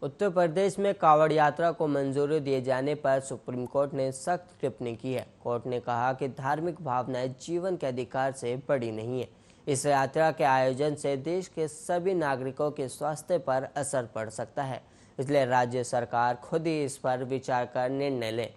उत्तर प्रदेश में कांवड़ यात्रा को मंजूरी दिए जाने पर सुप्रीम कोर्ट ने सख्त टिप्पणी की है। कोर्ट ने कहा कि धार्मिक भावनाएं जीवन के अधिकार से बड़ी नहीं है। इस यात्रा के आयोजन से देश के सभी नागरिकों के स्वास्थ्य पर असर पड़ सकता है, इसलिए राज्य सरकार खुद ही इस पर विचार कर निर्णय ले।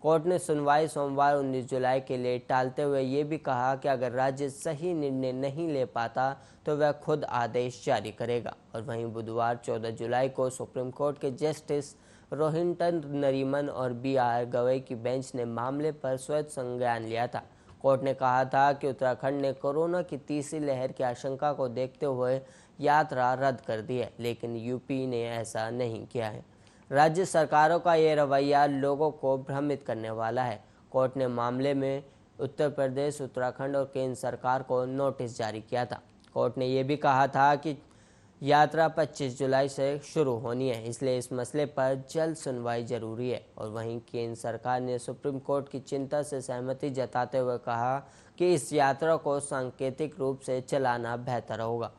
कोर्ट ने सुनवाई सोमवार 19 जुलाई के लिए टालते हुए ये भी कहा कि अगर राज्य सही निर्णय नहीं ले पाता तो वह खुद आदेश जारी करेगा। और वहीं बुधवार 14 जुलाई को सुप्रीम कोर्ट के जस्टिस रोहिंटन नरीमन और BR गवई की बेंच ने मामले पर स्वतः संज्ञान लिया था। कोर्ट ने कहा था कि उत्तराखंड ने कोरोना की तीसरी लहर की आशंका को देखते हुए यात्रा रद्द कर दी है, लेकिन यूपी ने ऐसा नहीं किया है। राज्य सरकारों का ये रवैया लोगों को भ्रमित करने वाला है। कोर्ट ने मामले में उत्तर प्रदेश, उत्तराखंड और केंद्र सरकार को नोटिस जारी किया था। कोर्ट ने यह भी कहा था कि यात्रा 25 जुलाई से शुरू होनी है, इसलिए इस मसले पर जल्द सुनवाई जरूरी है। और वहीं केंद्र सरकार ने सुप्रीम कोर्ट की चिंता से सहमति जताते हुए कहा कि इस यात्रा को सांकेतिक रूप से चलाना बेहतर होगा।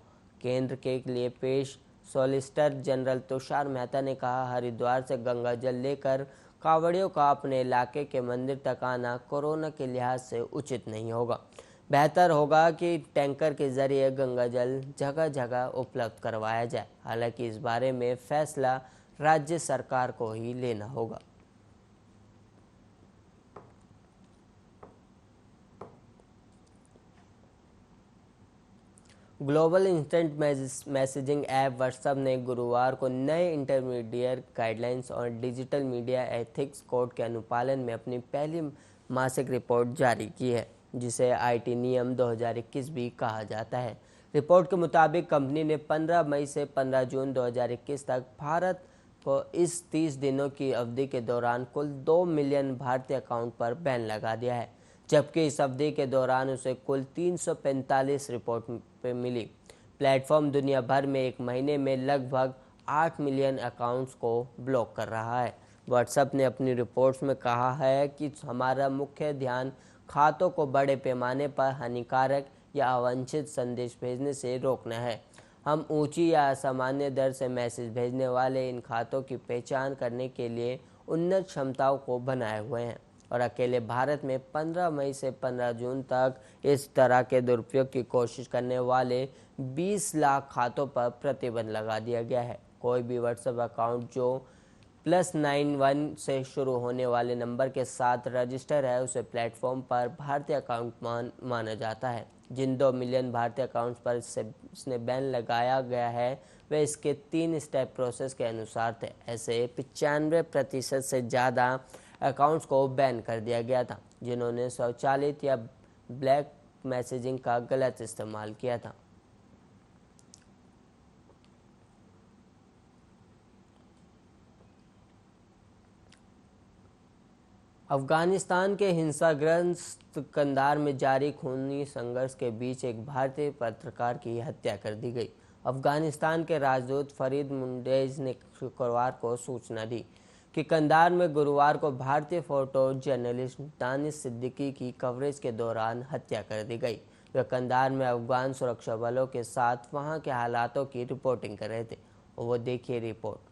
केंद्र के लिए पेश सॉलिसिटर जनरल तुषार मेहता ने कहा, हरिद्वार से गंगा जल लेकर कांवड़ियों का अपने इलाके के मंदिर तक आना कोरोना के लिहाज से उचित नहीं होगा। बेहतर होगा कि टैंकर के जरिए गंगा जल जगह जगह उपलब्ध करवाया जाए। हालांकि इस बारे में फैसला राज्य सरकार को ही लेना होगा। Global instant messaging app WhatsApp ने गुरुवार को नए इंटरमीडिएट गाइडलाइंस और डिजिटल मीडिया एथिक्स कोड के अनुपालन में अपनी पहली मासिक रिपोर्ट जारी की है, जिसे IT नियम 2021 भी कहा जाता है। रिपोर्ट के मुताबिक कंपनी ने 15 मई से 15 जून 2021 तक भारत को इस 30 दिनों की अवधि के दौरान कुल 2 मिलियन भारतीय अकाउंट पर बैन लगा दिया है, जबकि इस अवधि के दौरान उसे कुल 345 रिपोर्ट पे मिली। प्लेटफॉर्म दुनिया भर में एक महीने में लगभग 8 मिलियन अकाउंट्स को ब्लॉक कर रहा है। व्हाट्सएप ने अपनी रिपोर्ट्स में कहा है कि हमारा मुख्य ध्यान खातों को बड़े पैमाने पर हानिकारक या अवांछित संदेश भेजने से रोकना है। हम ऊंची या असामान्य दर से मैसेज भेजने वाले इन खातों की पहचान करने के लिए उन्नत क्षमताओं को बनाए हुए हैं और अकेले भारत में 15 मई से 15 जून तक इस तरह के दुरुपयोग की कोशिश करने वाले 20 लाख खातों पर प्रतिबंध लगा दिया गया है। कोई भी व्हाट्सएप अकाउंट जो +91 से शुरू होने वाले नंबर के साथ रजिस्टर है उसे प्लेटफॉर्म पर भारतीय अकाउंट माना जाता है। जिन 2 मिलियन भारतीय अकाउंट्स पर इसने बैन लगाया गया है वे इसके 3 स्टेप प्रोसेस के अनुसार थे। ऐसे 95% से ज़्यादा अकाउंट्स को बैन कर दिया गया था जिन्होंने स्वचालित या ब्लैक मैसेजिंग का गलत इस्तेमाल किया था। अफगानिस्तान के हिंसाग्रस्त कंधार में जारी खूनी संघर्ष के बीच एक भारतीय पत्रकार की हत्या कर दी गई। अफगानिस्तान के राजदूत फरीद मुंडेज ने शुक्रवार को सूचना दी कि कंधार में गुरुवार को भारतीय फोटो जर्नलिस्ट दानिश सिद्दीकी की कवरेज के दौरान हत्या कर दी गई। वे कंधार में अफगान सुरक्षा बलों के साथ वहां के हालातों की रिपोर्टिंग कर रहे थे। वो देखिए रिपोर्ट।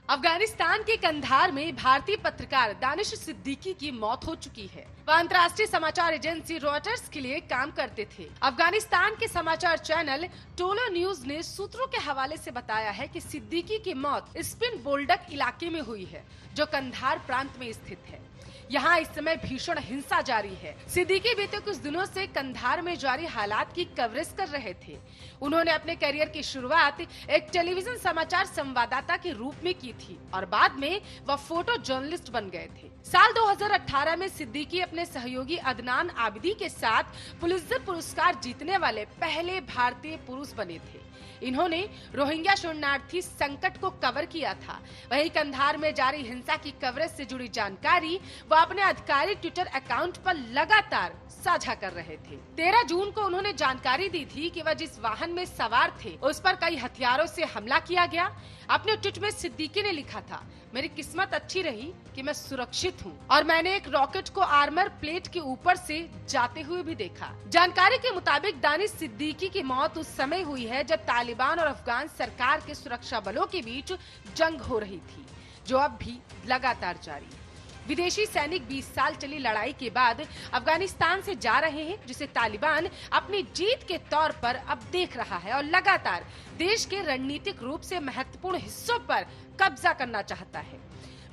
अफगानिस्तान के कंधार में भारतीय पत्रकार दानिश सिद्दीकी की मौत हो चुकी है। वह अंतर्राष्ट्रीय समाचार एजेंसी रॉयटर्स के लिए काम करते थे। अफगानिस्तान के समाचार चैनल टोलो न्यूज ने सूत्रों के हवाले से बताया है कि सिद्दीकी की मौत स्पिन बोल्डक इलाके में हुई है, जो कंधार प्रांत में स्थित है। यहाँ इस समय भीषण हिंसा जारी है। सिद्दीकी बीते कुछ दिनों से कंधार में जारी हालात की कवरेज कर रहे थे। उन्होंने अपने करियर की शुरुआत एक टेलीविजन समाचार संवाददाता के रूप में की थी और बाद में वह फोटो जर्नलिस्ट बन गए थे। साल 2018 में सिद्दीकी अपने सहयोगी अदनान आबिदी के साथ पुलित्जर पुरस्कार जीतने वाले पहले भारतीय पुरुष बने थे। इन्होंने रोहिंग्या शरणार्थी संकट को कवर किया था। वहीं कंधार में जारी हिंसा की कवरेज से जुड़ी जानकारी वह अपने आधिकारिक ट्विटर अकाउंट पर लगातार साझा कर रहे थे। 13 जून को उन्होंने जानकारी दी थी कि वह जिस वाहन में सवार थे उस पर कई हथियारों से हमला किया गया। अपने ट्वीट में सिद्दीकी ने लिखा था, मेरी किस्मत अच्छी रही कि मैं सुरक्षित हूँ और मैंने एक रॉकेट को आर्मर प्लेट के ऊपर से जाते हुए भी देखा। जानकारी के मुताबिक दानिश सिद्दीकी की मौत उस समय हुई है जब तालिबान और अफगान सरकार के सुरक्षा बलों के बीच जंग हो रही थी, जो अब भी लगातार जारी है। विदेशी सैनिक 20 साल चली लड़ाई के बाद अफगानिस्तान से जा रहे हैं, जिसे तालिबान अपनी जीत के तौर पर अब देख रहा है और लगातार देश के रणनीतिक रूप से महत्वपूर्ण हिस्सों पर कब्जा करना चाहता है।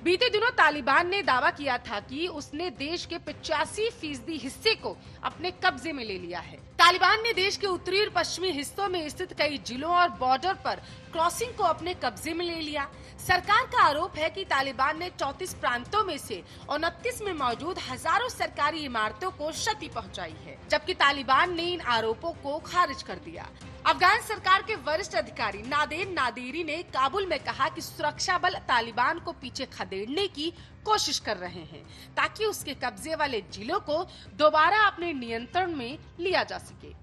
बीते दिनों तालिबान ने दावा किया था कि उसने देश के 85% हिस्से को अपने कब्जे में ले लिया है। तालिबान ने देश के उत्तरी और पश्चिमी हिस्सों में स्थित कई जिलों और बॉर्डर पर क्रॉसिंग को अपने कब्जे में ले लिया। सरकार का आरोप है कि तालिबान ने 34 प्रांतों में से 29 में मौजूद हजारों सरकारी इमारतों को क्षति पहुंचाई है, जबकि तालिबान ने इन आरोपों को खारिज कर दिया। अफगान सरकार के वरिष्ठ अधिकारी नादेर नादेरी ने काबुल में कहा कि सुरक्षा बल तालिबान को पीछे खदेड़ने की कोशिश कर रहे हैं ताकि उसके कब्जे वाले जिलों को दोबारा अपने नियंत्रण में लिया जा सके।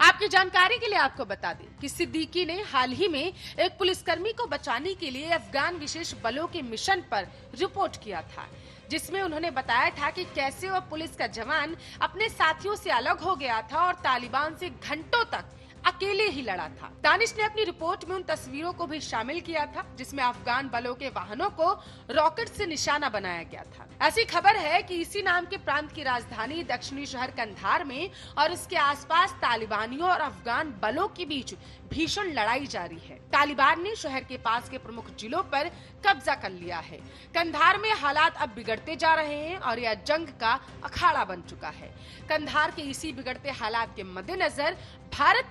आपकी जानकारी के लिए आपको बता दें कि सिद्दीकी ने हाल ही में एक पुलिसकर्मी को बचाने के लिए अफगान विशेष बलों के मिशन पर रिपोर्ट किया था, जिसमें उन्होंने बताया था कि कैसे वह पुलिस का जवान अपने साथियों से अलग हो गया था और तालिबान से घंटों तक अकेले ही लड़ा था। दानिश ने अपनी रिपोर्ट में उन तस्वीरों को भी शामिल किया था जिसमें अफगान बलों के वाहनों को रॉकेट से निशाना बनाया गया था। ऐसी खबर है कि इसी नाम के प्रांत की राजधानी दक्षिणी शहर कंधार में और इसके आसपास तालिबानियों और अफगान बलों के बीच भीषण लड़ाई जारी है। तालिबान ने शहर के पास के प्रमुख जिलों पर कब्जा कर लिया है। कंधार में हालात अब बिगड़ते जा रहे हैं और यह जंग का अखाड़ा बन चुका है। कंधार के इसी बिगड़ते हालात के मद्देनजर भारत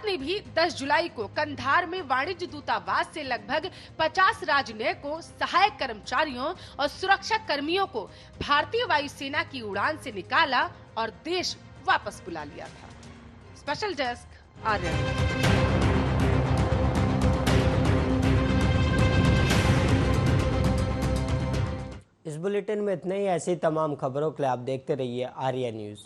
ने भी 10 जुलाई को कंधार में वाणिज्य दूतावास से लगभग 50 राजनयिकों, सहायक कर्मचारियों और सुरक्षा कर्मियों को भारतीय वायुसेना की उड़ान से निकाला और देश वापस बुला लिया था। Special desk Aryan. इस बुलेटिन में इतना ही। ऐसी तमाम खबरों के लिए आप देखते रहिए आर्या न्यूज़।